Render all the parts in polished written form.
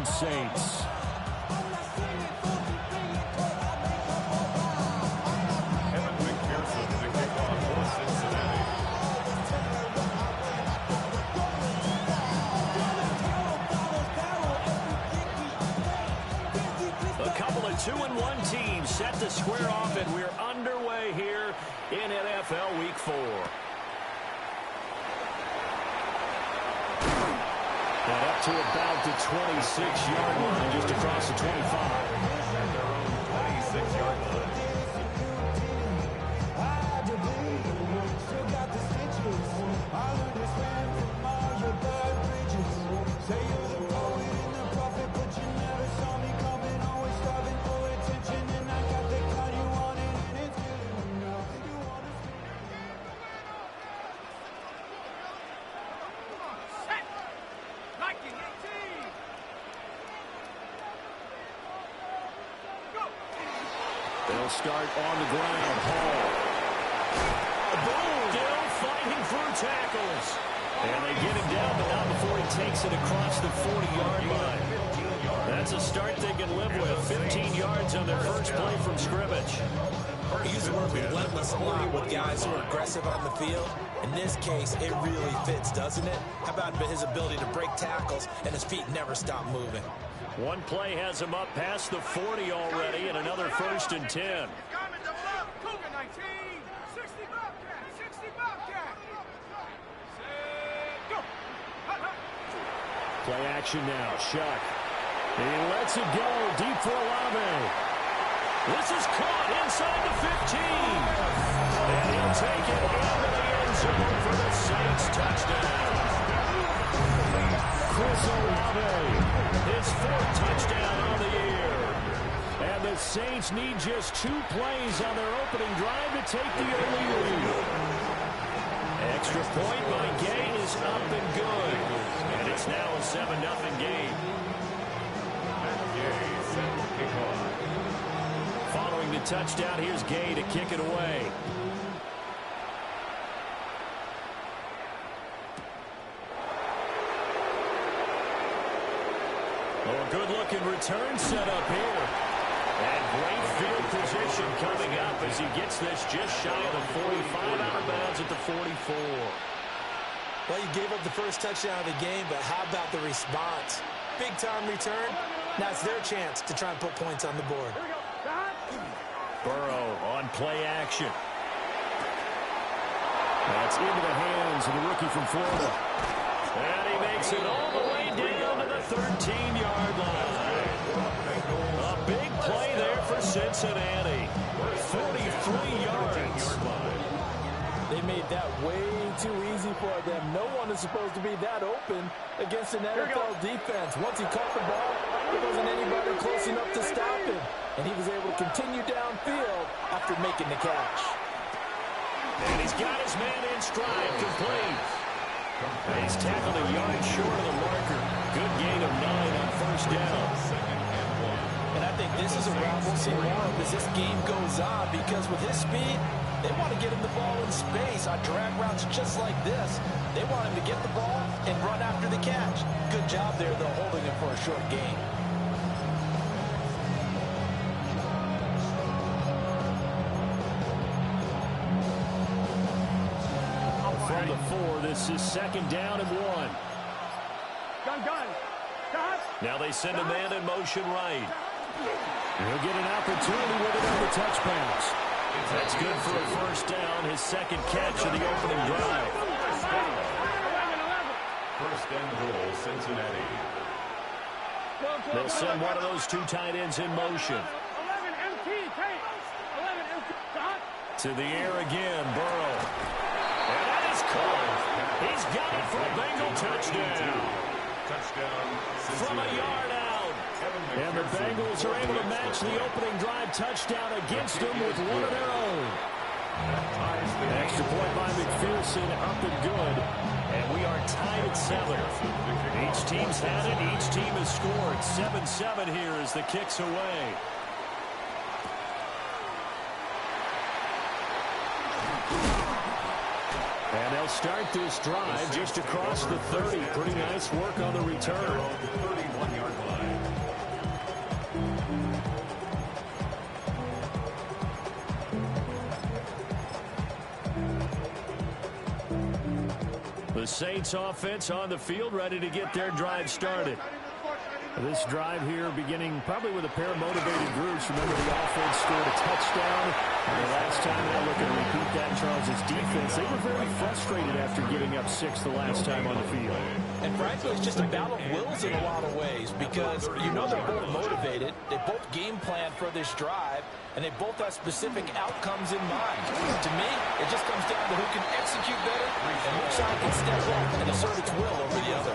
BengalsVSaints Saints. A couple of 2-1 teams set to square off, and we're underway here in NFL Week 4. And up to about the 26-yard line, just across the 25. Their own 26-yard line. They'll start on the ground. Hall. Boom! Still fighting through tackles. And they get him down, but not before he takes it across the 40-yard line. That's a start they can live with. 15 yards on their first play from scrimmage. We use the word relentless a lot with guys who are aggressive on the field. In this case, it really fits, doesn't it? How about his ability to break tackles and his feet never stop moving? One play has him up past the 40 already, and another 1st and 10. Play action now. Shuck. He lets it go deep for Olave. This is caught inside the 15. And he'll take it into the end zone for the Saints touchdown. Chris Olave, his 4th touchdown on the year. And the Saints need just 2 plays on their opening drive to take the early lead. Extra point by Gay is up and good. And it's now a 7-0 game. Gay set to kick off. Following the touchdown, here's Gay to kick it away. Oh, a good-looking return set up here. And great field position coming up as he gets this just shy of the 45, out of bounds at the 44. Well, you gave up the first touchdown of the game, but how about the response? Big-time return. Now it's their chance to try and put points on the board. Burrow on play action. That's into the hands of the rookie from Florida. And he makes it all the way down to the 13-yard line. A big play there for Cincinnati. 43 yards. They made that way too easy for them. No one is supposed to be that open against an NFL defense. Once he caught the ball, there wasn't anybody close enough to stop him. And he was able to continue downfield after making the catch. And he's got his man in stride, complete. And he's tackled a yard short of the marker. Good gain of 9 on 1st down. And I think this is a route we'll see more of as this game goes on, because with his speed, they want to get him the ball in space on drag routes just like this. They want him to get the ball and run after the catch. Good job there, though, holding him for a short gain. From the 4, this is 2nd down and 1. Now they send a man in motion right. He'll get an opportunity with it on the touch pass. That's good for a 1st down, his 2nd catch of the opening drive. 1st and goal, Cincinnati. They'll send one of those 2 tight ends in motion. To the air again, Burrow. And that is caught. He's got it for a Bengal touchdown. Touchdown, From a yard out. And the Bengals are able to match the opening drive touchdown against them with one of their own. Extra point by McPherson, up and good. And we are tied at 7. Each team's had it. Each team has scored. 7-7 here as the kick's away. And they'll start this drive just across the 30. Pretty nice work on the return. 31-yard line. The Saints offense on the field, ready to get their drive started. This drive here beginning probably with a pair of motivated groups. Remember, the offense scored a touchdown. And the last time they're looking to repeat that, Charles' defense, they were very frustrated after giving up 6 the last time on the field. And frankly, it's just a battle of wills in a lot of ways because you know they're both motivated. They both game plan for this drive, and they both have specific outcomes in mind. To me, it just comes down to who can execute better and which side can step up and assert its will over the other.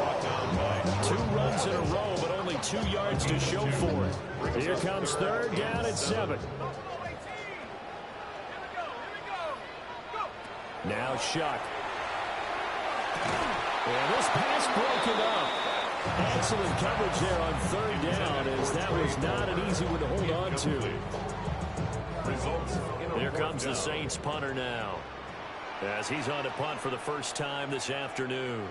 2 runs in a row, but only 2 yards to show for it. Here comes third down at 7. Now Shuck. And this pass broken up. Excellent coverage there on third down, as that was not an easy one to hold on to. Here comes the Saints punter now, as he's on to punt for the first time this afternoon.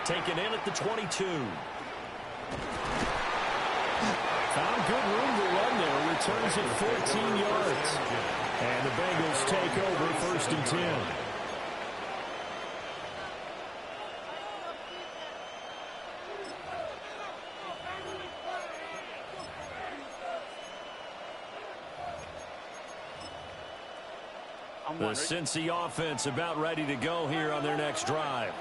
Taken in at the 22. Found good room to run there. Returns at 14 yards. And the Bengals take over 1st and 10. The Cincy offense about ready to go here on their next drive.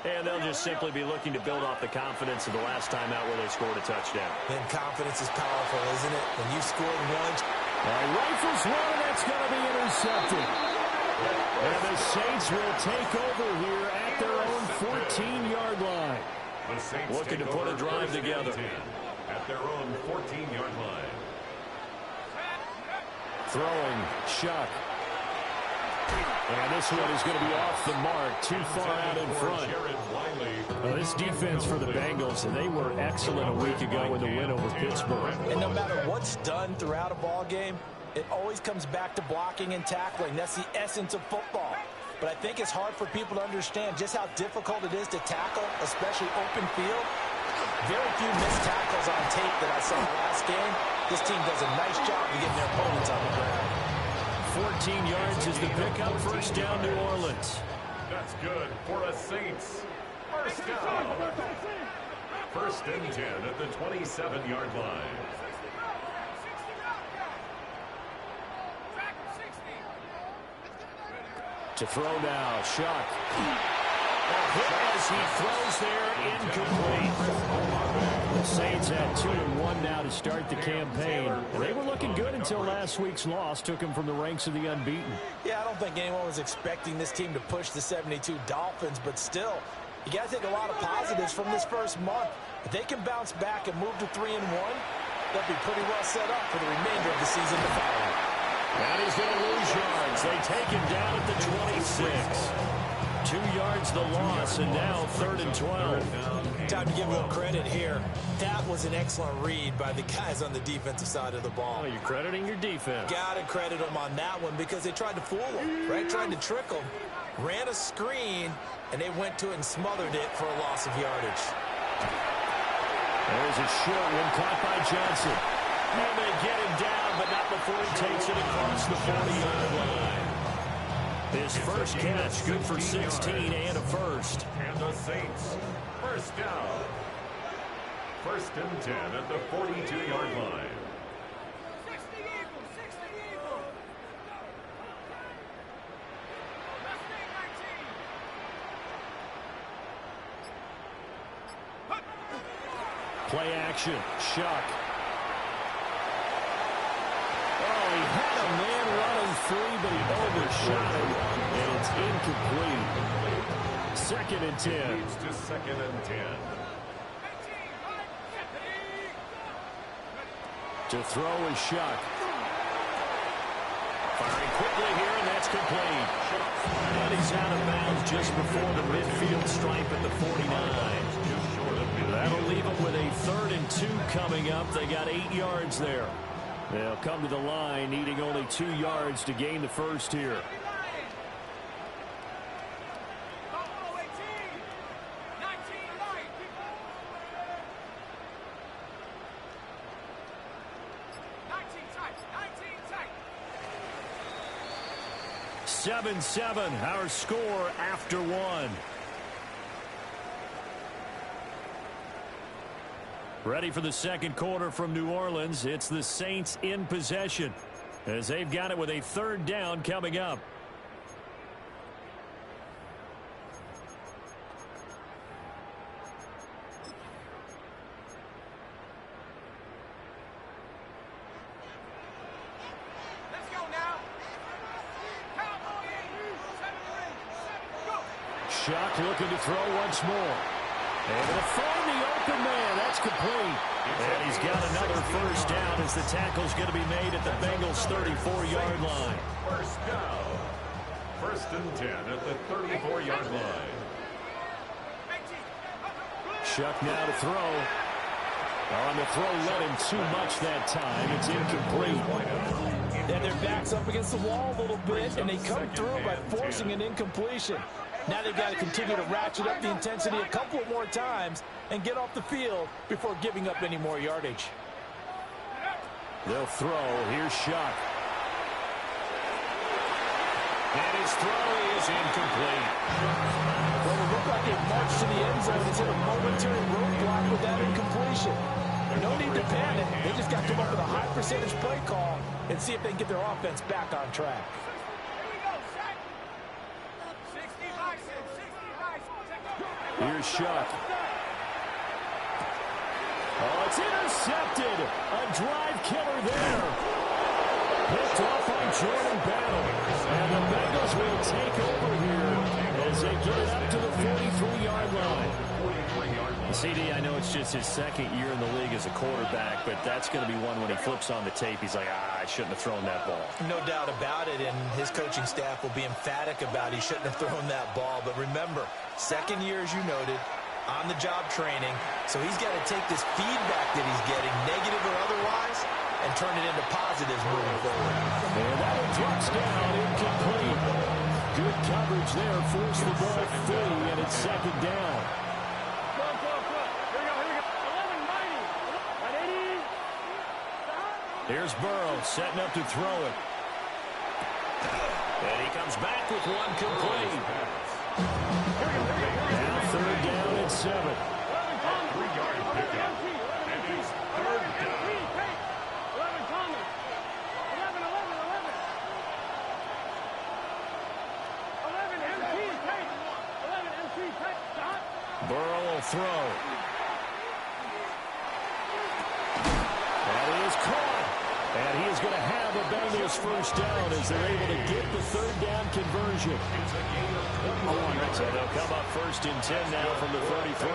And they'll just simply be looking to build off the confidence of the last time out where they scored a touchdown. And confidence is powerful, isn't it? When you scored once. Rifles one, and that's going to be intercepted. And the Saints will take over here at their own 14-yard line. Looking to put a drive together. At their own 14-yard line. Throwing, Shuck. And this one is going to be off the mark, too far out in front. This defense for the Bengals, they were excellent a week ago in the win over Pittsburgh. And no matter what's done throughout a ball game, it always comes back to blocking and tackling. That's the essence of football. But I think it's hard for people to understand just how difficult it is to tackle, especially open field. Very few missed tackles on tape that I saw last game. This team does a nice job of getting their opponents on the ground. 14 yards is the pickup. First down, New Orleans. That's good for a Saints. First down. 1st and 10 at the 27-yard line. To throw now, Shuck. As he throws there, incomplete. The Saints had 2-1 now to start the campaign. And they were looking good until last week's loss took them from the ranks of the unbeaten. Yeah, I don't think anyone was expecting this team to push the 72 Dolphins, but still, you got to take a lot of positives from this first month. If they can bounce back and move to 3-1, they'll be pretty well set up for the remainder of the season to follow. And he's going to lose yards. They take him down at the 26. 2 yards the loss, and now 3rd and 12. Time to give them credit here. That was an excellent read by the guys on the defensive side of the ball. Oh, you're crediting your defense. Got to credit them on that one because they tried to fool them, right? Tried to trick them. Ran a screen, and they went to it and smothered it for a loss of yardage. There's a short one caught by Johnson. And they get him down, but not before he takes it across the 40-yard line. His first catch, good for 16 and a first. And the Saints, first down. 1st and 10 at the 42-yard line. Play action, Shuck. Oh, he had a man running free, but he overshot him, and it's incomplete. 2nd and 10. Leads to 2nd and 10. To throw is Shuck. Firing quickly here, and that's complete. And he's out of bounds just before the midfield stripe at the 49. That'll leave them with a 3rd and 2 coming up. They got 8 yards there. They'll come to the line, needing only 2 yards to gain the first here. 7-7, our score after one. Ready for the second quarter from New Orleans. It's the Saints in possession as they've got it with a third down coming up. Shock looking to throw once more. And to find the open man. That's complete. And he's got another first down as the tackle's going to be made at the Bengals' 34-yard line. First down. First and 10 at the 34-yard line. Shock now to throw. On the throw, led him too much that time. It's incomplete. And their back's up against the wall a little bit, and they come through by forcing an incompletion. Now they've got to continue to ratchet up the intensity a couple of more times and get off the field before giving up any more yardage. They'll throw. Here's Shock. And his throw is incomplete. Well, it looked like it marched to the end zone. It's hit a momentary roadblock with that incompletion. No need to panic. They just got to come up with a high percentage play call and see if they can get their offense back on track. Here's Shock. Oh, it's intercepted. A drive killer there. Picked off by Jordan Battle. And the Bengals will take over here as they get it up to the 43-yard line. CD, I know it's just his second year in the league as a quarterback, but that's going to be one when he flips on the tape. He's like, I shouldn't have thrown that ball. No doubt about it, and his coaching staff will be emphatic about he shouldn't have thrown that ball. But remember, second year, as you noted, on-the-job training, so he's got to take this feedback that he's getting, negative or otherwise, and turn it into positives moving forward. And that one drops down, incomplete. Good coverage there, forced the ball free, and it's second down. Here's Burrow setting up to throw it. And he comes back with one complete. Now third down and 7. 3-yard pickup. And it's third down. Burrow will throw. That is caught. And he is going to have a Bengals first down as they're able to get the third down conversion. So they'll come up first and 10 now from the 33.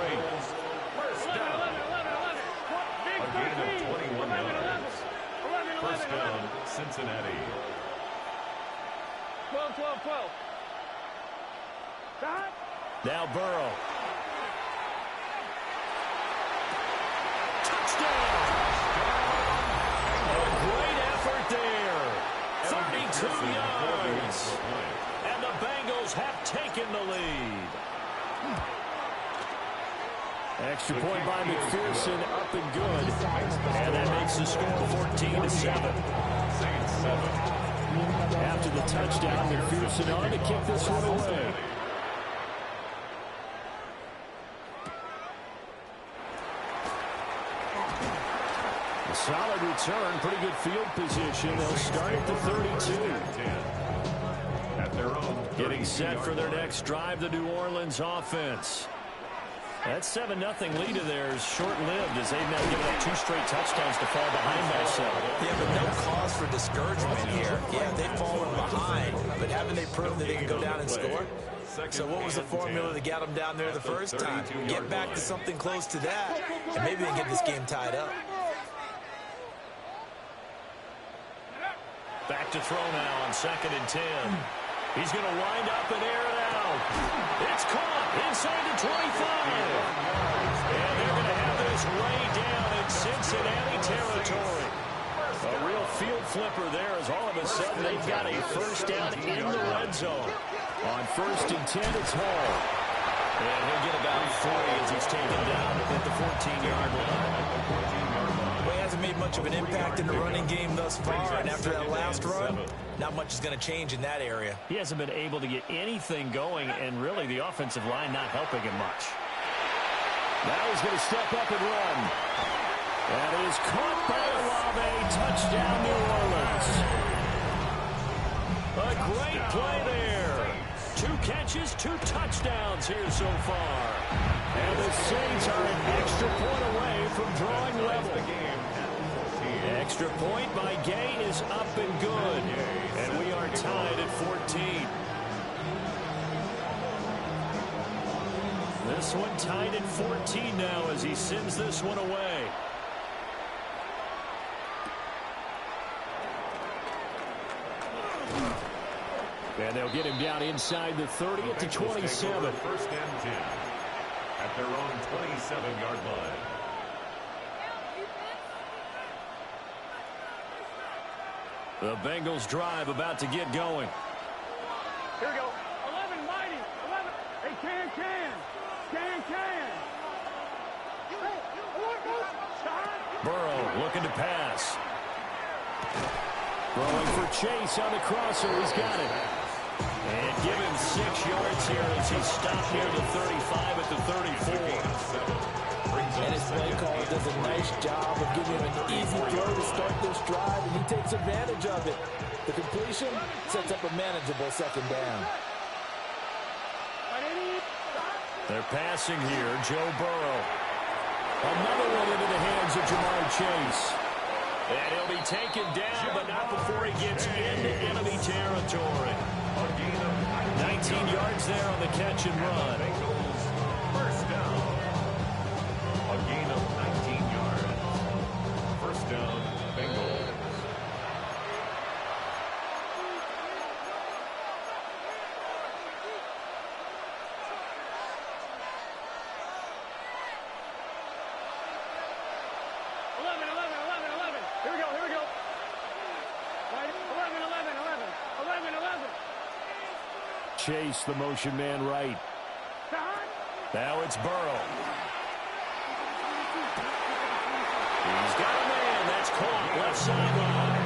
First down. A gain of 21 yards. First down, Cincinnati. 12. Now Burrow. Touchdown! A great effort there. 32 yards. And the Bengals have taken the lead. Extra point by McPherson, up and good. And that makes the score 14-7. Saints 7. After the touchdown, McPherson on to kick this one away. A solid return, pretty good field position. They'll start at the 32. At their own Getting set for their next drive, the New Orleans offense. That 7-0 lead of theirs short-lived as they've now given up 2 straight touchdowns to fall behind by 7. Yeah, but no cause for discouragement here. Yeah, they've fallen behind, but haven't they proven that they can go down and score? So what was the formula that got them down there the first time? Get back to something close to that, and maybe they can get this game tied up. Back to throw now on 2nd and 10. He's going to wind up and air it out. It's caught inside the 25. And they're going to have this way down in Cincinnati territory. A real field flipper there as all of a sudden they've got a first down in the red zone. On 1st and 10, it's Hall. And he'll get about 3 as he's taken down at the 14-yard line. Well, he hasn't made much of an impact in the running game thus far, and after that last run, not much is going to change in that area. He hasn't been able to get anything going, and really the offensive line not helping him much. Now he's going to step up and run. That is caught by Olave. Touchdown, New Orleans. A great play there. 2 catches, 2 touchdowns here so far. And the Saints are an extra point away from drawing level. Extra point by Gay is up and good. And we are tied at 14. This one tied at 14 now as he sends this one away. And they'll get him down inside the 30 at the 27. First and 10 at their own 27-yard line. The Bengals drive about to get going. Here we go. 11, mighty. 11. Hey, can. Burrow looking to pass. Throwing for Chase on the crosser. He's got it. And give him 6 yards here as he stopped near the 35 at the 34. And his play caller does a nice job of giving him an easy throw to start this drive, and he takes advantage of it. The completion sets up a manageable second down. They're passing here, Joe Burrow. Another one into the hands of Jamar Chase. And he'll be taken down, but not before he gets into enemy territory. 19 yards there on the catch and run. First down. A gain of 19 yards. First down, Bengals. Chase, the motion man right. Now it's Burrow. He's got a man. That's caught left sideline.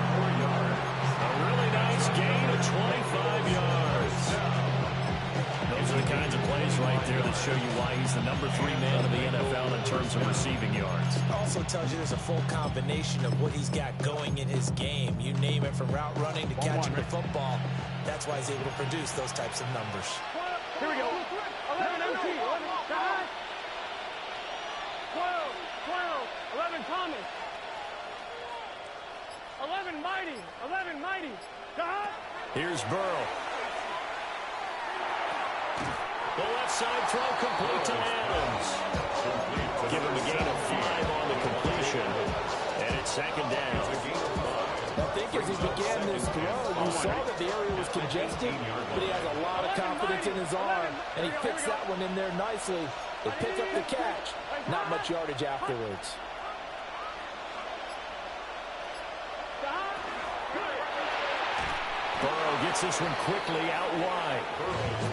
A really nice gain of 25 yards. Those are the kinds of plays right there that show you why he's the #3 man in the NFL in terms of receiving yards. Also tells you there's a full combination of what he's got going in his game. You name it, from route running to catching the football. That's why he's able to produce those types of numbers. Here we go. 11 MT. 11 Scott. 12. 11 Thomas. 11 Mighty. 11 Mighty. Scott. Here's Burrow. The left side throw complete to Adams. Give him a gain of 5 on the completion. And it's second down. I think as he began this throw, you saw that the area was congested, but he has a lot of confidence in his arm, and he fits that one in there nicely. They pick up the catch. Not much yardage afterwards. Burrow gets this one quickly out wide.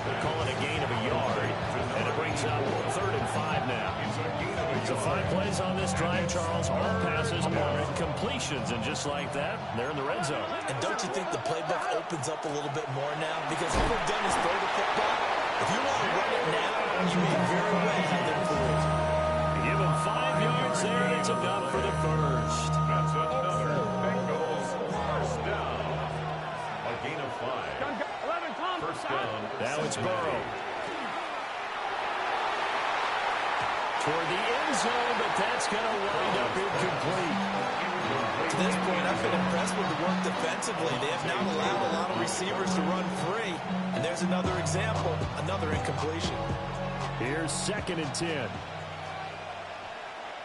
They're calling a gain of a yard, and it brings up 3rd and 5 now. So 5 plays on this drive, Charles. All passes are completions, and just like that, they're in the red zone. And don't you think the playbook opens up a little bit more now? Because all they've done is throw the football. If you want to run it now, you may very well have them fooled. Give him 5 yards there, and it's enough for the first. That's another Bengals first down. A gain of 5. 11 Thomas. First down. Now it's Burrow. Toward the end zone, but that's going to wind up incomplete. To this point, I've been impressed with the work defensively. They have now allowed a lot of receivers to run free. And there's another example, another incompletion. Here's 2nd and 10.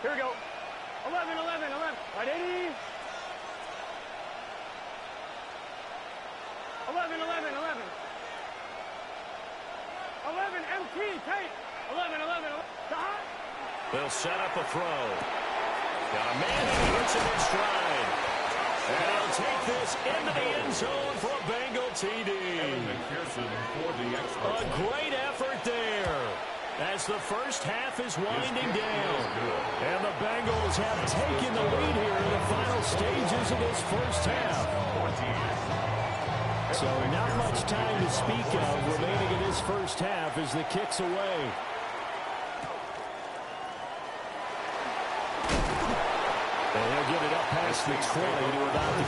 Here we go. 11. Right, 80. 11. 11 MT. Tate. 11. Scott. They'll set up a throw. Got a man, and he hits him in stride. And he'll take this into the end zone for a Bengal TD. McPherson for the extra. A great effort there. as the first half is winding down. And the Bengals have taken the lead here in the final stages of this first half. So not much time to speak of remaining in this first half as the kick's away. And he'll get it up past the 20 to about the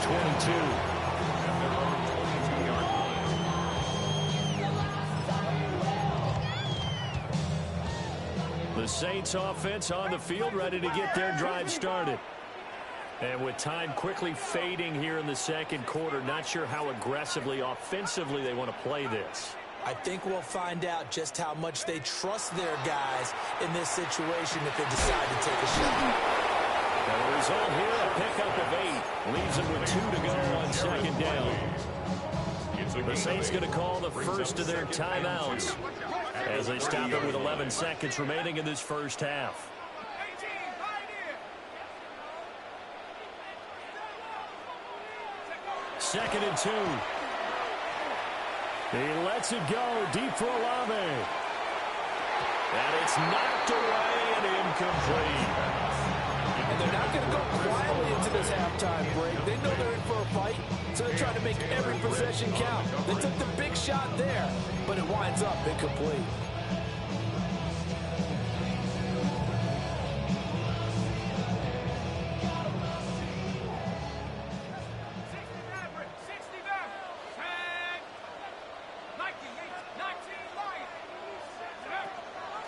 22. The Saints offense on the field ready to get their drive started. And with time quickly fading here in the second quarter, not sure how aggressively, offensively they want to play this. I think we'll find out just how much they trust their guys in this situation if they decide to take a shot. And the result here, a pickup of 8. Leaves them with 2 to go on second down. The Saints going to call the first of their timeouts as they stop it with 11 seconds remaining in this first half. Second and 2. He lets it go deep for Olave. And it's knocked away and incomplete. And they're not going to go quietly into this halftime break. They know they're in for a fight, so they're trying to make every possession count. They took the big shot there, but it winds up incomplete.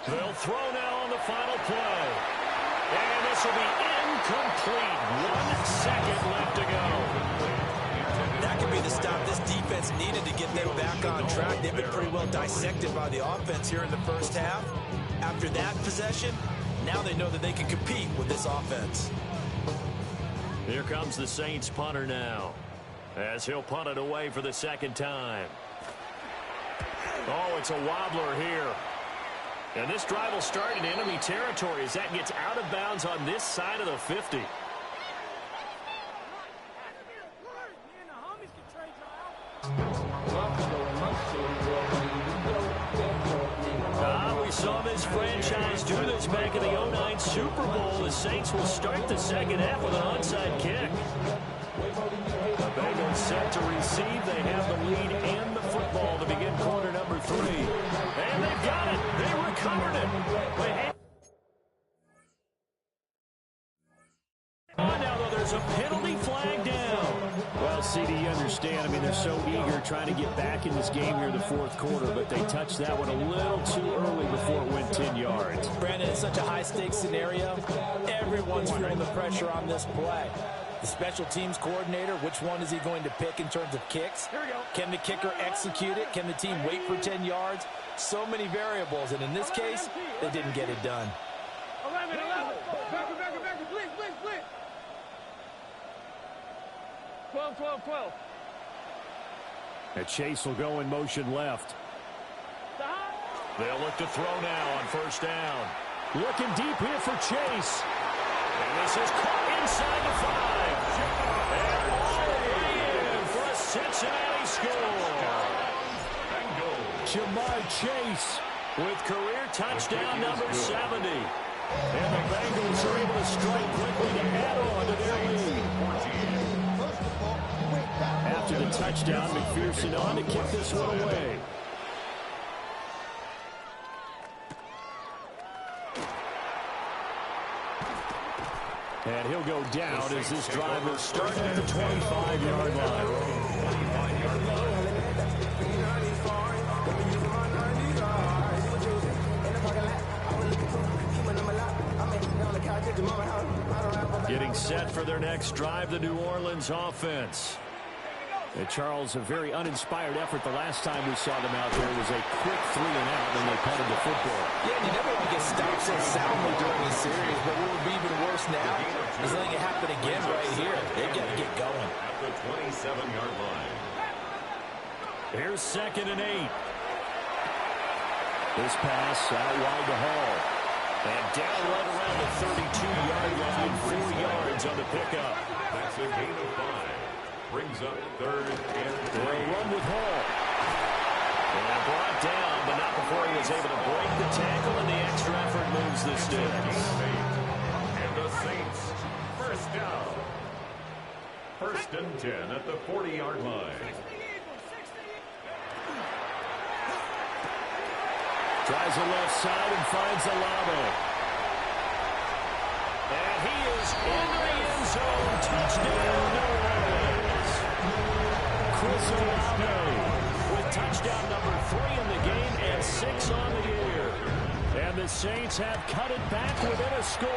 They'll throw now on the final play. And this will be incomplete. 1 second left to go. That could be the stop this defense needed to get them back on track. They've been pretty well dissected by the offense here in the first half. After that possession, now they know that they can compete with this offense. Here comes the Saints punter now, as he'll punt it away for the second time. Oh, it's a wobbler here. And this drive will start in enemy territory as that gets out of bounds on this side of the 50. We saw this franchise do this back in the 09 Super Bowl. The Saints will start the second half with an onside kick. The Bengals set to receive. They have the lead and the football to begin quarter number 3. And they've got it. They recovered it. Now, though, there's a penalty flag down. Well, CD, you understand. I mean, they're so eager trying to get back in this game here in the fourth quarter, but they touched that one a little too early before it went 10 yards. Brandon, it's such a high-stakes scenario. Everyone's feeling the pressure on this play. The special teams coordinator, which one is he going to pick in terms of kicks? Here we go. Can the kicker execute it? Can the team wait for 10 yards? So many variables, and in this case, they didn't get it done. 11. Back, blitz. 12. And Chase will go in motion left. They'll look to throw now on first down. Looking deep here for Chase. And this is caught inside the 5. And all the way in for a Cincinnati score. Jamar Chase With career touchdown number 70. And the Bengals are able to strike quickly to add on to their lead. after the touchdown. McPherson on to kick this one away. And he'll go down as this drive will start at the 25-yard line. Getting set for their next drive, the New Orleans offense. And Charles, a very uninspired effort the last time we saw them out there. It was a quick 3-and-out when they punted the football. Yeah, you never want to get stopped so soundly during the series, but what would be even worse now is letting it happen again right here. They've got to get going. At the 27-yard line. Here's 2nd and 8. This pass out wide to Hall. And down right around the 32-yard line, 4 yards on the pickup. That's a gain of 5. Brings up 3rd and 3. They'll run with Hall. And brought down, but not before he was able to break the tackle, and the moves the sticks. And the Saints, first down. First and 10 at the 40-yard line. Tries the left side and finds Alamo. And he is in the end zone. Touchdown, New Orleans. Chris Olave with touchdown number 3 in the game and 6 on the year. And the Saints have cut it back within a score.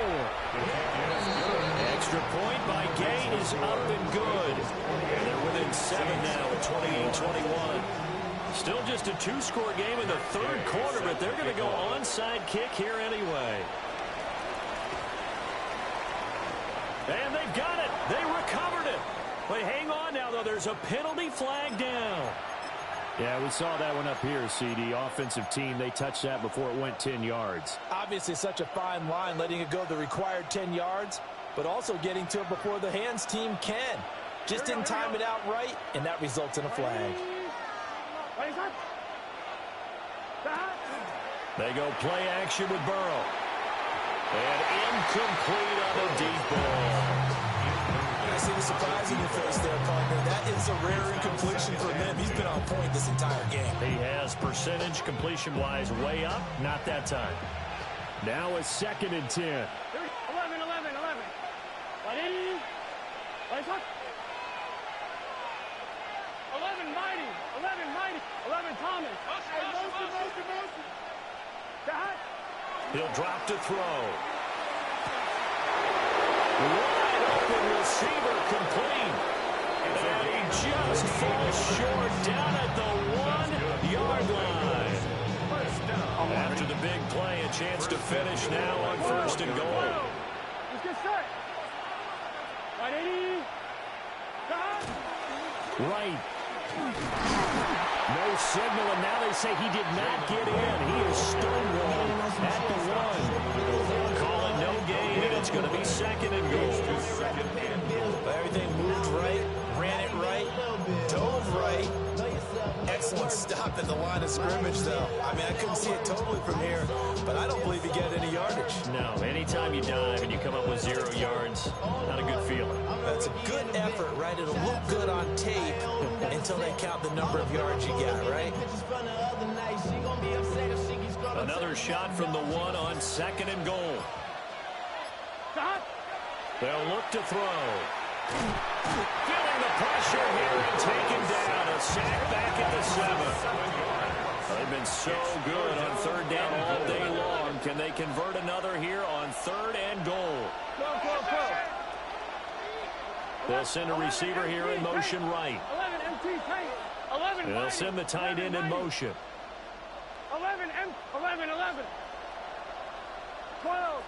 Extra point by Gay is up and good. And they're within 7 now at 28-21. Still just a 2-score game in the third quarter, but they're going to go onside kick here anyway. And they've got it. They recovered it. But hang on now, though. There's a penalty flag down. Yeah, we saw that one up here, CD. Offensive team, they touched that before it went 10 yards. Obviously such a fine line, letting it go the required 10 yards, but also getting to it before the hands team can. Just didn't time it out right, and that results in a flag. They go play action with Burrow. And incomplete on a deep ball. I see the surprise in your face there, partner. That is a rare incompletion for him. He's been on point this entire game. He has percentage completion-wise way up. Not that time. Now a 2nd and 10. 11. Ready? Let's go. 11 mighty. 11 Thomas. Motion. That. He'll drop to throw. Wide open receiver complete. And he just falls short down at the 1-yard line. After the big play, a chance to finish now on 1st and goal. Let's get set. Ready? Right. No signal, and now they say he did not get in. He is stonewalled at the 1. Call it no gain, and it's going to be 2nd and goal. Everything moved right, ran it right, dove right. Excellent stop at the line of scrimmage, though. I mean, I couldn't see it totally from here, but I don't believe he got any yardage. No, anytime you dive and you come up with 0 yards, not a good feeling. That's a good effort, right? It'll look good on tape until they count the number of yards you got, right? Another shot from the 1 on 2nd and goal. They'll look to throw. Feeling the pressure here and taken down. A sack back at the 7. They've been so good on 3rd down all day long. Can they convert another here on 3rd and goal? They'll send a receiver here in motion right. 11 MT tight. 11. They'll send the tight end in motion. 11. 12.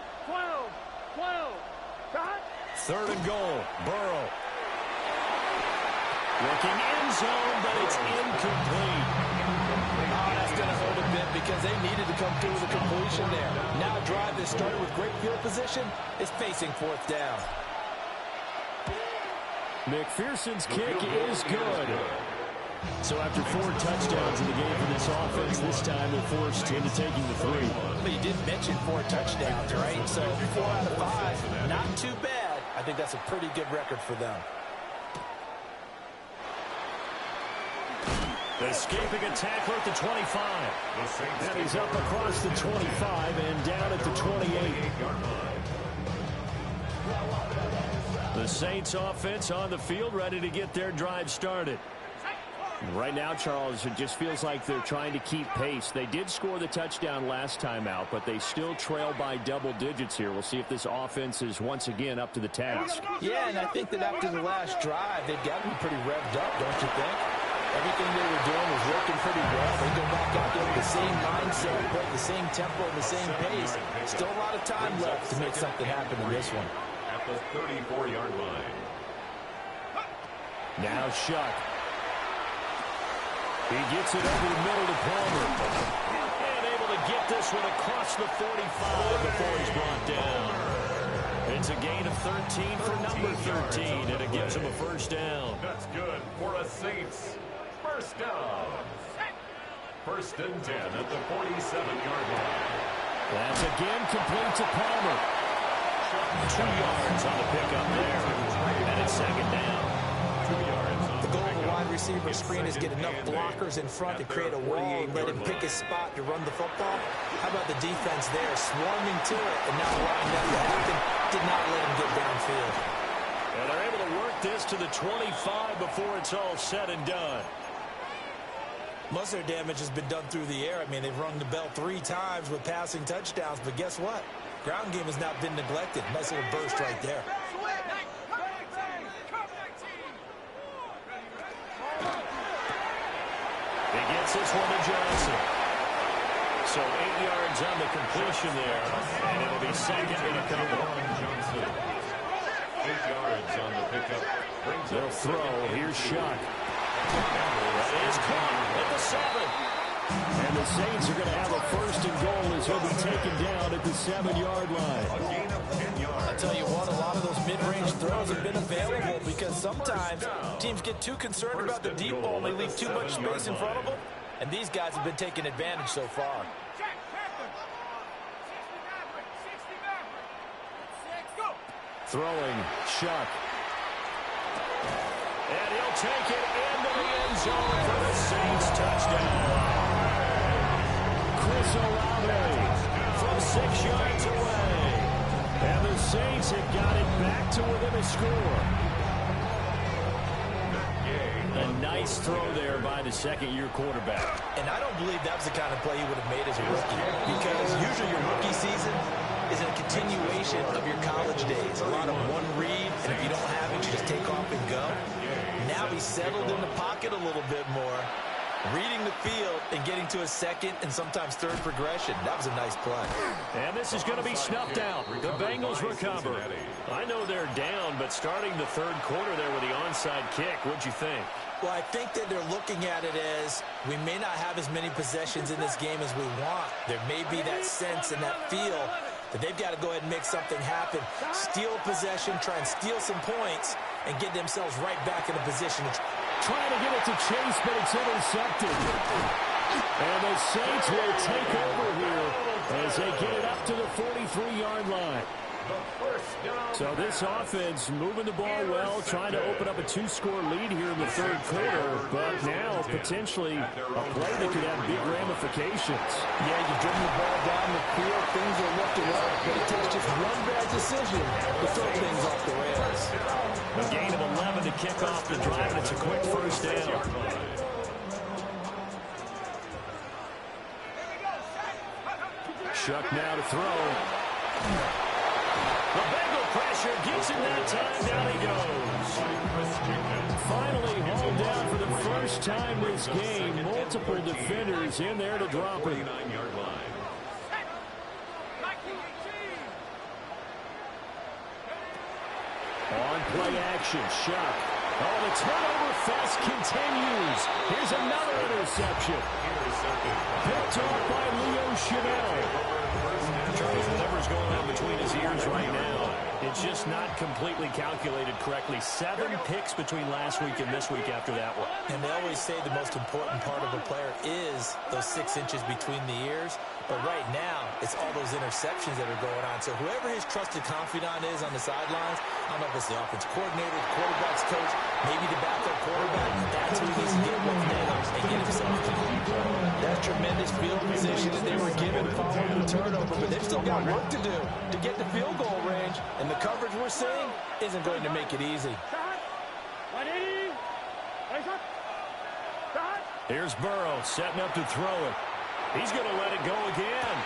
3rd and goal. Burrow. Looking end zone, but it's incomplete. That's going to hurt a bit because they needed to come through with a completion there. Now a drive that started with great field position is facing 4th down. McPherson's kick is good. So after 4 touchdowns in the game for this offense, this time they're forced into taking the 3. But you did mention 4 touchdowns, right? So 4 out of 5, not too bad. I think that's a pretty good record for them. Escaping a tackler at the 25. And he's up across the 25 and down at the 28. The Saints offense on the field ready to get their drive started. Right now, Charles, it just feels like they're trying to keep pace. They did score the touchdown last time out, but they still trail by double digits here. We'll see if this offense is once again up to the task. Yeah, and I think that after the last drive, they've got to be pretty revved up, don't you think? Everything they were doing was working pretty well. They go back out there with the same mindset, play the same tempo, and the same pace. Still a lot of time left to make something happen in this one. At the 34-yard line. Now Shuck. He gets it over the middle to Palmer. And able to get this one across the 45 before he's brought down. It's a gain of 13 for number 13, and it gives him a 1st down. That's good for a Saints. 1st down. 1st and 10 at the 47-yard line. That's again complete to Palmer. 2 yards on the pickup there. And it's second down. 2 yards on The goal of a wide receiver screen is get enough blockers in front to create a wall and let him pick his spot to run the football. How about the defense there, swarming to it, and now Ryan Neff did not let him get downfield. And they're able to work this to the 25 before it's all said and done. Most of their damage has been done through the air. I mean, they've rung the bell 3 times with passing touchdowns, but guess what? Ground game has not been neglected. Nice little burst right there. He gets this one to Johnson. So 8 yards on the completion there, and it'll be second and a couple. Johnson. 8 yards on the pickup. They'll throw. Here's Shuck. That is caught at the 7. And the Saints are going to have a first and goal as he'll be taken down at the 7-yard line. A gain of 10 yards. I'll tell you what, a lot of those mid-range throws have been available because sometimes teams get too concerned about the deep ball and they leave too much space in front of them. And these guys have been taking advantage so far. Throwing, Shuck. And he'll take it into the end zone for the Saints touchdown. Chris Olave From 6 yards away. and the Saints have got it back to within a score. A nice throw there by the second-year quarterback. And I don't believe that was the kind of play he would have made as a rookie because usually your rookie season is a continuation of your college days. A lot of one read, and if you don't have it, you just take off and go. Now he's settled in the pocket a little bit more, reading the field and getting to a second and sometimes third progression. That was a nice play. And this is going to be snuffed out. The Bengals recover. I know they're down, but starting the third quarter there with the onside kick, what'd you think? Well, I think that they're looking at it as we may not have as many possessions in this game as we want. There may be that sense and that feel that they've got to go ahead and make something happen. Steal possession, try and steal some points, and get themselves right back in a position. Trying to get it to Chase, but it's intercepted. And the Saints will take over here as they get it up to the 43-yard line. So this offense moving the ball well, trying to open up a 2-score lead here in the third quarter, but now potentially a play that could have big ramifications. Yeah, you've driven the ball down the field, things are looking up, but it takes just one bad decision to throw things off the rails. A gain of 11 to kick off the drive, and it's a quick first down. Shuck now to throw. The Bengal pressure gets him that time. Down he goes. Finally hauled down for the first time this game. Multiple defenders in there to drop it. 49-yard line. On play action, Shuck. Oh, the turnover fest continues. Here's another interception. Picked off by Leo Chanel. Charles, whatever's going on between his ears right now, it's just not completely calculated correctly. 7 picks between last week and this week after that one. And they always say the most important part of a player is those 6 inches between the ears. But right now, it's all those interceptions that are going on. So whoever his trusted confidant is on the sidelines, I don't know if it's the offense coordinator, the quarterback's coach, maybe the backup quarterback, that's who he needs to get with now and get himself going. That's tremendous field position that they were given following the turnover, but they've still got work to do to get the field goal range, and the coverage we're seeing isn't going to make it easy. Here's Burrow setting up to throw it. He's going to let it go again.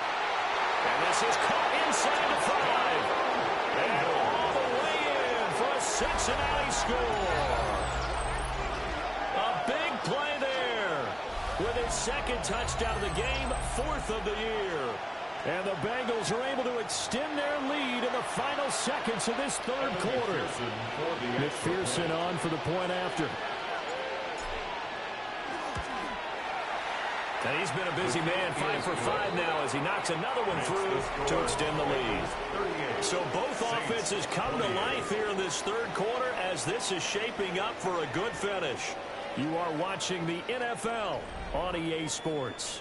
And this is caught inside the 5. And all the way in for a Cincinnati score. A big play there. With his second touchdown of the game, 4th of the year. And the Bengals are able to extend their lead in the final seconds of this third quarter. McPherson on for the point after. And he's been a busy man, 5 for 5 now as he knocks another one through to extend the lead. So both offenses come to life here in this third quarter as this is shaping up for a good finish. You are watching the NFL on EA Sports.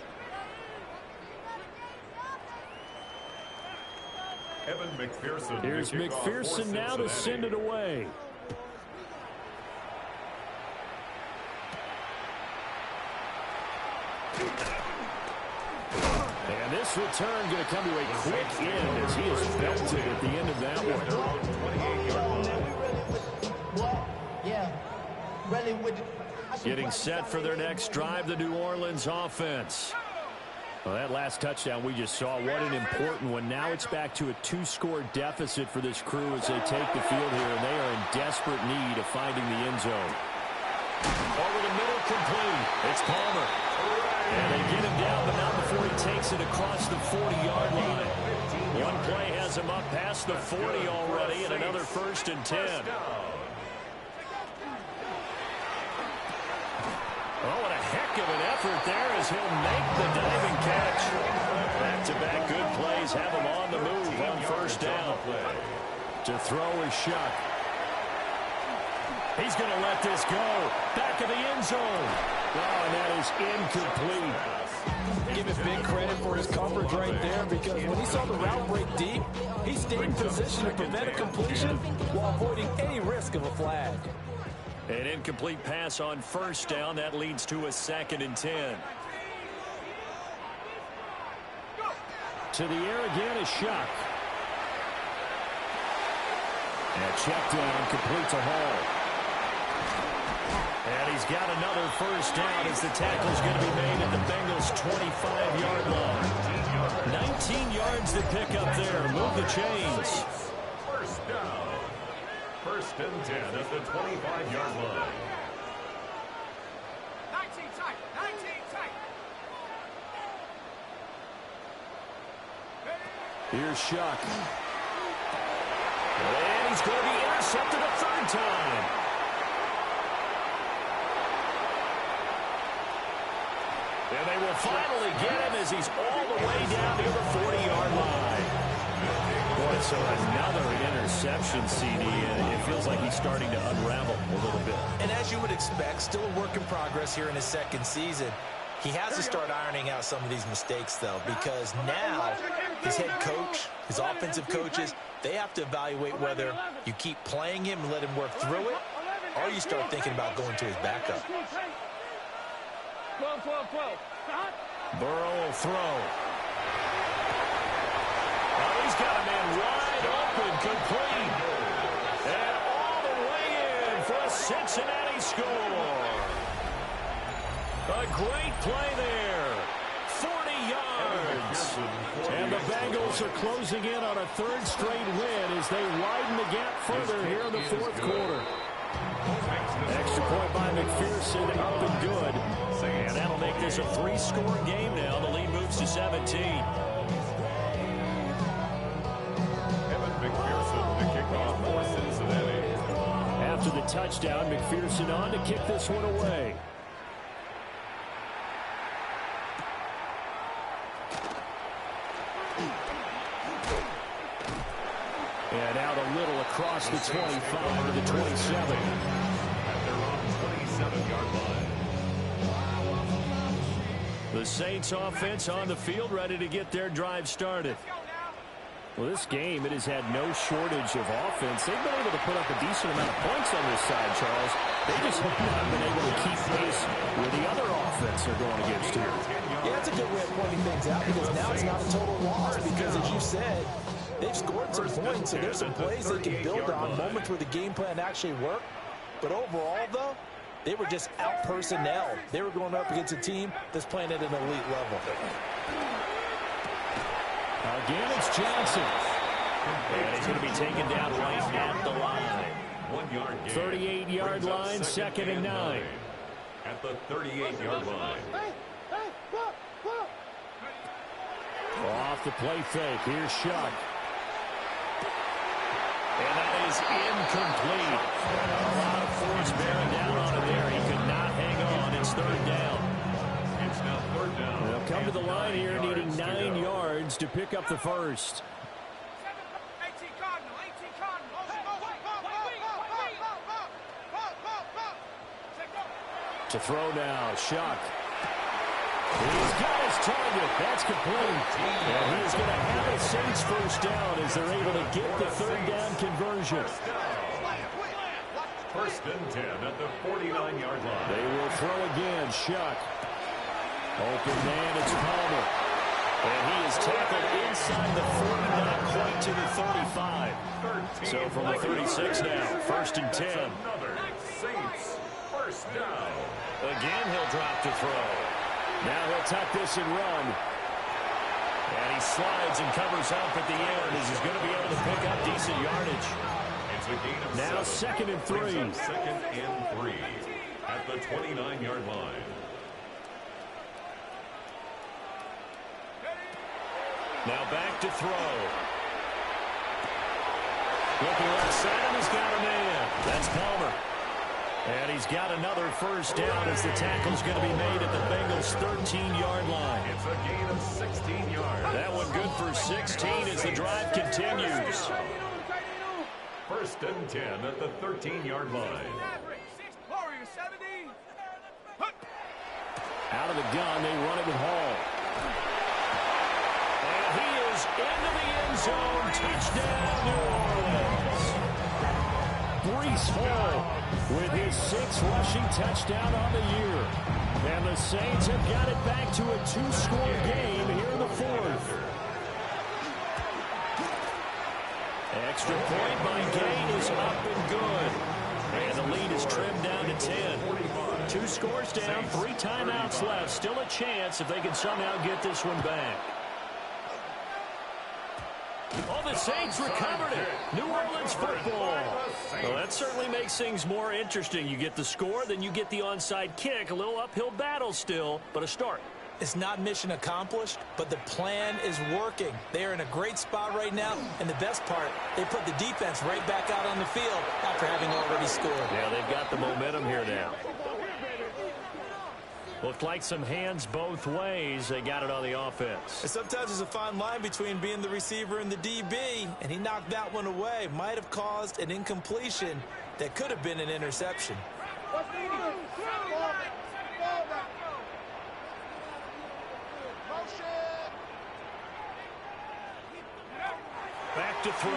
Evan McPherson. Here's McPherson now to send it away. And this return going to come to a quick end as he is belted at the end of that one. Getting set for their next drive, the New Orleans offense. Well, that last touchdown we just saw, what an important one. Now it's back to a 2-score deficit for this crew as they take the field here, and they are in desperate need of finding the end zone. Over the middle, complete. It's Palmer. And they get him down, but not before he takes it across the 40-yard line. One play has him up past the 40 already, and another 1st and 10. Oh, what a heck of an effort there as he'll make the diving catch. Back-to-back good plays have him on the move on 1st down. To throw is Shuck. He's going to let this go. Back of the end zone. Oh, and that is incomplete. Give him big credit for his coverage right there, because when he saw the route break deep, he stayed in position to prevent a completion while avoiding any risk of a flag. An incomplete pass on 1st down. That leads to a 2nd and 10. To the air again is Shuck. And check down, complete to Hall. And he's got another 1st down as the tackle's going to be made at the Bengals' 25-yard line. 19 yards to pick up there. Move the chains. 1st down. 1st and 10 at the 25-yard line. 19 tight. 19 tight. Here's Shuck. And he's going to be intercepted a 3rd time. And they will finally get him as he's all the way down near the 40-yard line. Boy, so another interception, CD, and it feels like he's starting to unravel a little bit. And as you would expect, still a work in progress here in his 2nd season. He has to start ironing out some of these mistakes, though, because now his head coach, his offensive coaches, they have to evaluate whether you keep playing him and let him work through it, or you start thinking about going to his backup. 12, 12, 12. Burrow will throw. Oh, he's got a man wide open, complete. And all the way in for a Cincinnati score. A great play there. 40 yards. And the Bengals are closing in on a 3rd straight win as they widen the gap further here in the 4th quarter. Extra point by McPherson, up and good. And that'll make this a 3-score game now. The lead moves to 17. Evan McPherson to kick off for Cincinnati. After the touchdown, McPherson on to kick this one away. And out a little across the 25 to the 27. At their own 27-yard line. The Saints offense on the field, ready to get their drive started. Well, this game, it has had no shortage of offense. They've been able to put up a decent amount of points on this side, Charles. They just have not been able to keep pace with the other offense they're going against here. Yeah, that's a good way of pointing things out, because now it's not a total loss, because as you said, they've scored some points, so there's some plays they can build on, moments where the game plan actually worked. But overall, though, they were just out-personnel. They were going up against a team that's playing at an elite level. Again, it's Johnson. And he's going to be taken down right at the line. 1-yard gain. 38-yard line, 2nd and 9. At the 38-yard line. Off the play fake. Here's Shuck. And that is incomplete. A lot of force bearing down on him there. He could not hang on. It's 3rd down. It's now 3rd down. They'll come to the line here needing 9 yards to pick up the first. 18 Cardinal, 18 Cardinal. To throw now, Shuck. He's got his target. That's complete. And he is going to have a Saints first down as they're able to get the third down conversion. First and 10 at the 49-yard line. They will throw again. Shuck. Open man, it's Palmer. And he is tackled inside the 40, not quite to the 35. So from the 36 now, first and 10. Another Saints first down. Again, he'll drop to throw. Now he'll tuck this and run. And he slides and covers up at the end as he's going to be able to pick up decent yardage. It's a gain of now 7. second and 3. Second and 3 at the 29-yard line. Now back to throw. Looking left side, and he's got a man. That's Palmer. And he's got another first down as the tackle's going to be made at the Bengals' 13-yard line. It's a gain of 16 yards. That one good for 16 as the drive continues. First and 10 at the 13-yard line. Out of the gun, they run it with Hall. And he is into the end zone. Touchdown, New Orleans. Breece Hall with his 6th rushing touchdown on the year. And the Saints have got it back to a 2-score game here in the 4th. Extra point by Gain is up and good. And the lead is trimmed down to 10. 2 scores down, 3 timeouts left. Still a chance if they can somehow get this one back. Oh, the Saints recovered it. New Orleans football. Well, that certainly makes things more interesting. You get the score, then you get the onside kick. A little uphill battle still, but a start. It's not mission accomplished, but the plan is working. They are in a great spot right now, and the best part, they put the defense right back out on the field after having already scored. Yeah, they've got the momentum here now. Looked like some hands both ways. They got it on the offense. And sometimes there's a fine line between being the receiver and the DB, and he knocked that one away. Might have caused an incompletion that could have been an interception. Back to throw.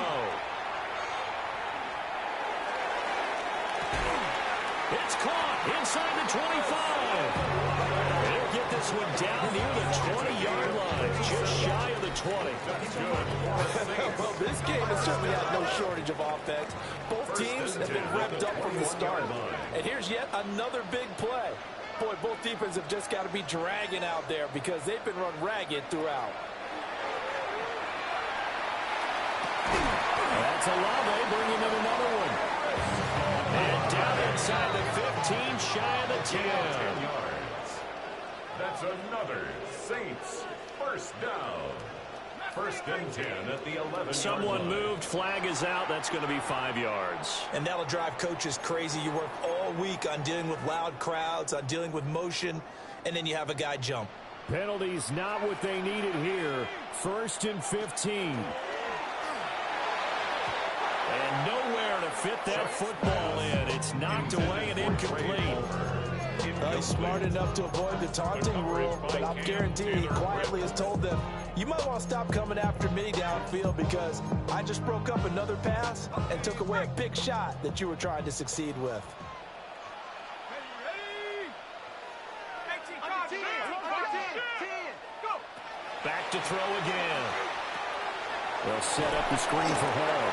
It's caught inside the 25. They'll get this one down near the 20-yard line, just shy of the 20. Well, this game has certainly had no shortage of offense. Both teams have been revved up from the start. And here's yet another big play. Boy, both defenses have just got to be dragging out there because they've been run ragged throughout. That's Olave bringing in another one. And down inside the 15, shy of the 10. 10 yards. That's another Saints first down. First and 10 at the 11-yard line. Someone moved. Flag is out. That's going to be 5 yards. And that'll drive coaches crazy. You work all week on dealing with loud crowds, on dealing with motion, and then you have a guy jump. Penalties not what they needed here. First and 15. And nowhere to fit that football in. It's knocked away and incomplete. He's smart enough to avoid the taunting rule, but I'm guaranteed he quietly has told them, you might want to stop coming after me downfield because I just broke up another pass and took away a big shot that you were trying to succeed with. Back to throw again. They'll set up the screen for Hall.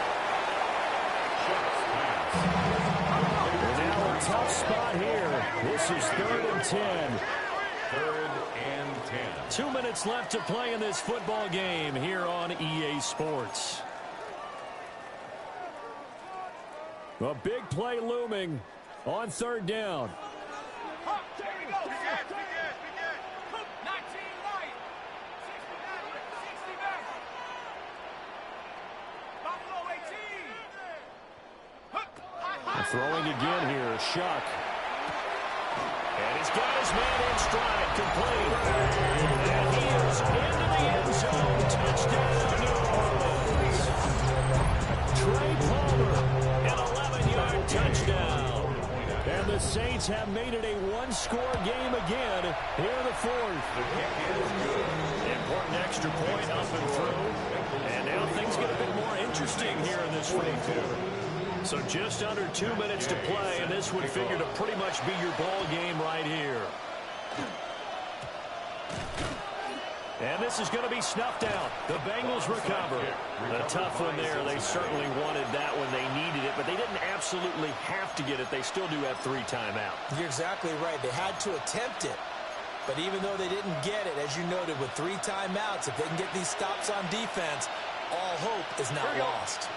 They're now a tough spot here. This is 3rd and 10. 3rd and 10. 2 minutes left to play in this football game here on EA Sports. A big play looming on 3rd down. Throwing again here, Shuck. And he's got his man in stride, complete. And he is into the end zone. Touchdown, New Orleans. Trey Palmer, an 11-yard touchdown. And the Saints Bengals have made it a one-score game again here in the fourth. The kick is good. Important extra point up and through. And now things get a bit more interesting here in this 42. So just under 2 minutes to play, and this would figure to pretty much be your ball game right here. And this is going to be snuffed out. The Bengals recover. A tough one there. They certainly wanted that when they needed it, but they didn't absolutely have to get it. They still do have 3 timeouts. You're exactly right. They had to attempt it. But even though they didn't get it, as you noted, with 3 timeouts, if they can get these stops on defense, all hope is not lost.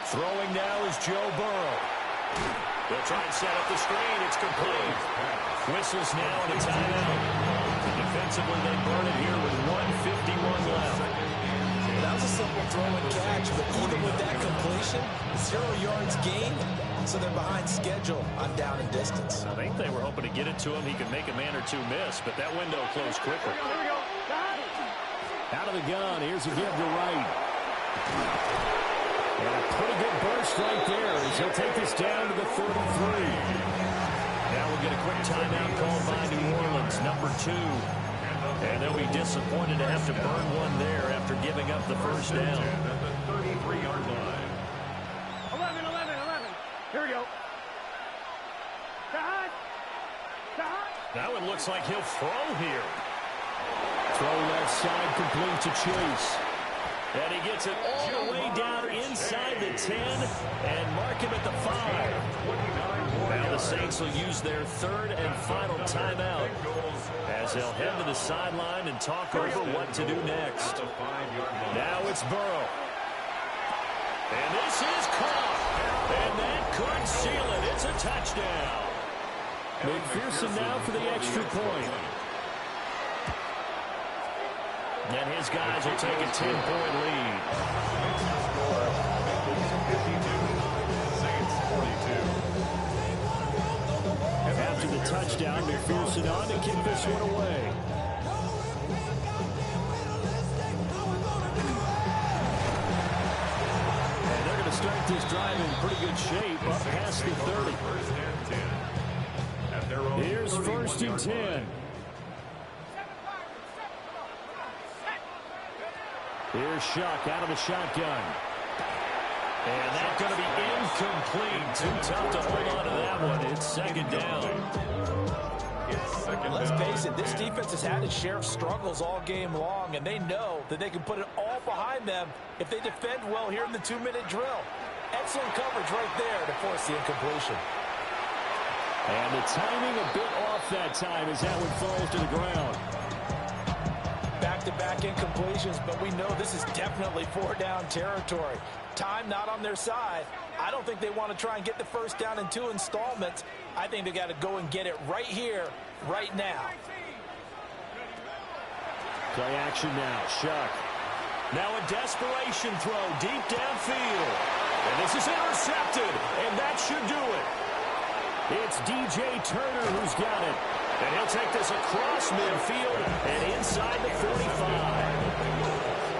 Throwing now is Joe Burrow. They'll try and set up the screen. It's complete. Whistles now and a timeout. Defensively, they burn it here with 1:51 left. That was a simple throw and catch, but even with that completion, 0 yards gained, so they're behind schedule on down and distance. I think they were hoping to get it to him. He could make a man or two miss, but that window closed quickly. Out of the gun. Here's a give to Wright. And a pretty good burst right there as he'll take this down to the 33. Now we'll get a quick timeout called by New Orleans, number 2. And they'll be disappointed to have to burn one there after giving up the first down. At the 33-yard line. 11. Here we go. Now it looks like he'll throw here. Throw left side complete to Chase. And he gets it all the way down inside the 10 and mark him at the 5. Now the Saints will use their 3rd and final timeout as they'll head to the sideline and talk over what to do next. Now it's Burrow. And this is caught. And that could seal it. It's a touchdown. McPherson now for the extra point. And his guys will take a 10-point lead. Saints 42. After the touchdown, McPherson on to kick this one away. And they're going to start this drive in pretty good shape up past the 30. First and 10. At their own Here's 1st and 10. Here's Shuck out of the shotgun. And that's going to be incomplete. Too tough to hold on to that one. It's 2nd down. Let's face it, this defense has had its share of struggles all game long, and they know that they can put it all behind them if they defend well here in the 2-minute drill. Excellent coverage right there to force the incompletion. And the timing a bit off that time as that one falls to the ground. Back-to-back incompletions, but we know this is definitely 4-down territory. Time not on their side. I don't think they want to try and get the first down in 2 installments. I think they got to go and get it right here, right now. Play action now. Shuck. Now a desperation throw deep downfield. And this is intercepted, and that should do it. It's DJ Turner who's got it. And he'll take this across midfield and inside the 45.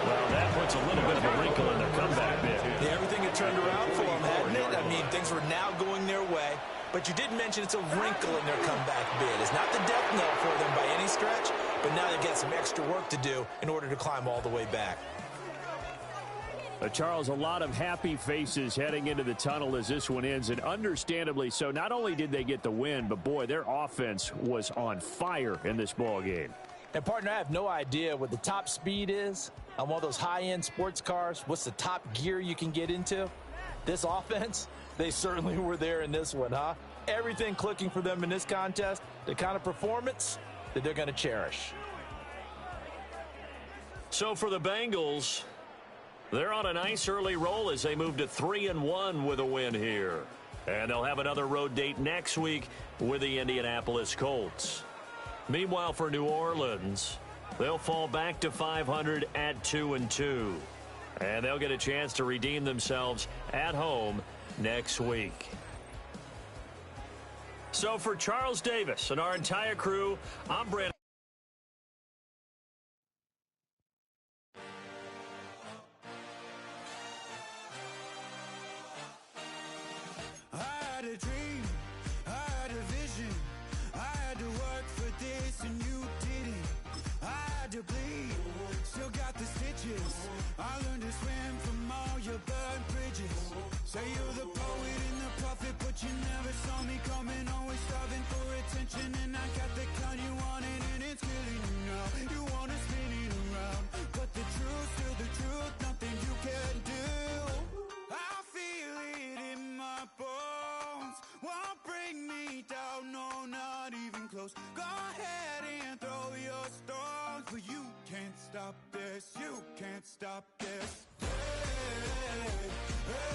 Well, that puts a little bit of a wrinkle in their comeback bid. Yeah, everything had turned around for them, hadn't it? I mean, things were now going their way. But you did mention it's a wrinkle in their comeback bid. It's not the death knell for them by any stretch, but now they've got some extra work to do in order to climb all the way back. Charles, a lot of happy faces heading into the tunnel as this one ends, and understandably so. Not only did they get the win, but boy, their offense was on fire in this ball game. And partner, I have no idea what the top speed is on one of those high-end sports cars. What's the top gear you can get into? This offense, they certainly were there in this one, huh? Everything clicking for them in this contest, the kind of performance that they're going to cherish. So for the Bengals, they're on a nice early roll as they move to 3-1 with a win here. And they'll have another road date next week with the Indianapolis Colts. Meanwhile, for New Orleans, they'll fall back to 500 at 2-2. And they'll get a chance to redeem themselves at home next week. So for Charles Davis and our entire crew, I'm Brandon. close. Go ahead and throw your stones, but you can't stop this. You can't stop this. Hey, hey,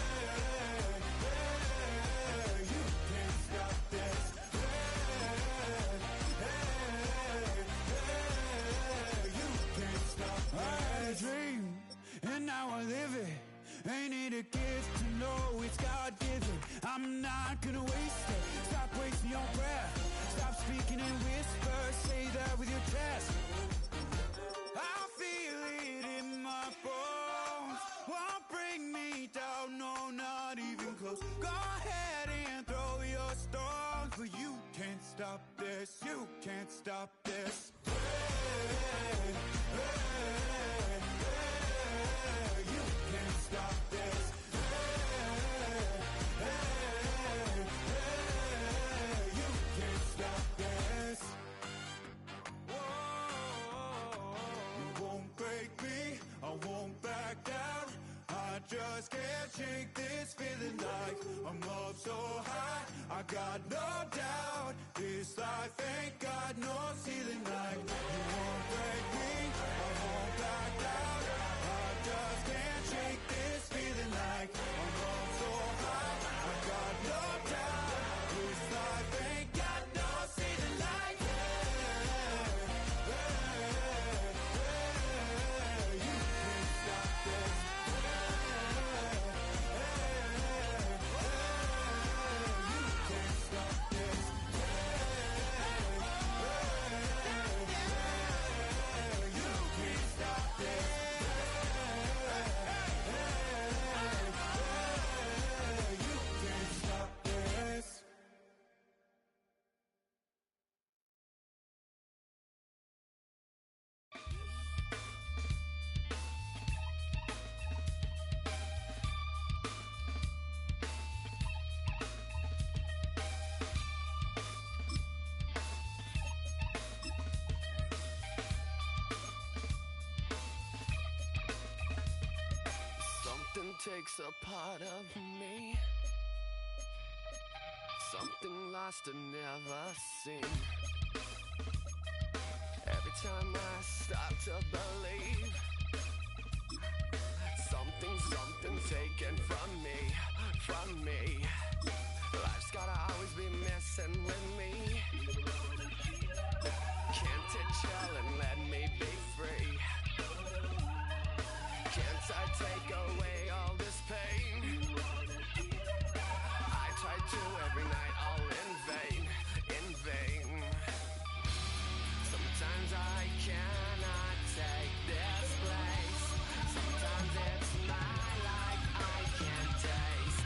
hey, you can't stop this. Hey, hey, hey, you can't stop this. I had a dream, and now I live it. Ain't it a gift to know it's God-given? I'm not gonna waste it. Stop wasting your breath. Stop speaking in whispers. Say that with your chest. I feel it in my bones. Won't bring me down, no, not even close. Go ahead and throw your stones, but you can't stop this. You can't stop this. Hey, hey, hey, you can't stop this. Hey, hey, hey, you can't stop this. Whoa, you won't break me, I won't back down. I just can't shake this feeling like I'm up so high. I got no doubt this life ain't got no ceiling like. You won't break me, I won't back down. I just can't shake this feeling like I'm up so high. I got no doubt this life ain't got no ceiling like. Hey, hey, hey, you can't stop this. Something takes a part of me, something lost and never seen. Every time I start to believe, something taken from me. Life's gotta always be messing with me. Can't it chill and let me be free? Can't I take away all this pain? I try to every night, all in vain. Sometimes I cannot take this place. Sometimes it's my life I can't taste.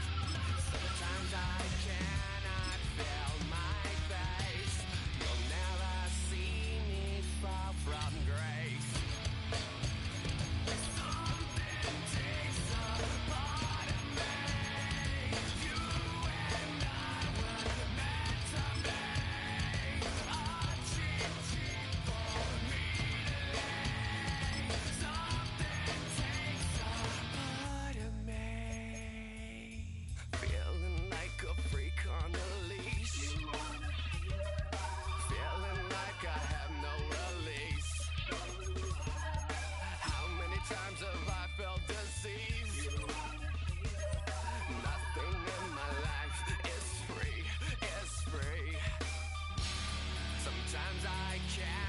Sometimes I cannot feel my face. You'll never see me fall from grace. Sometimes I can't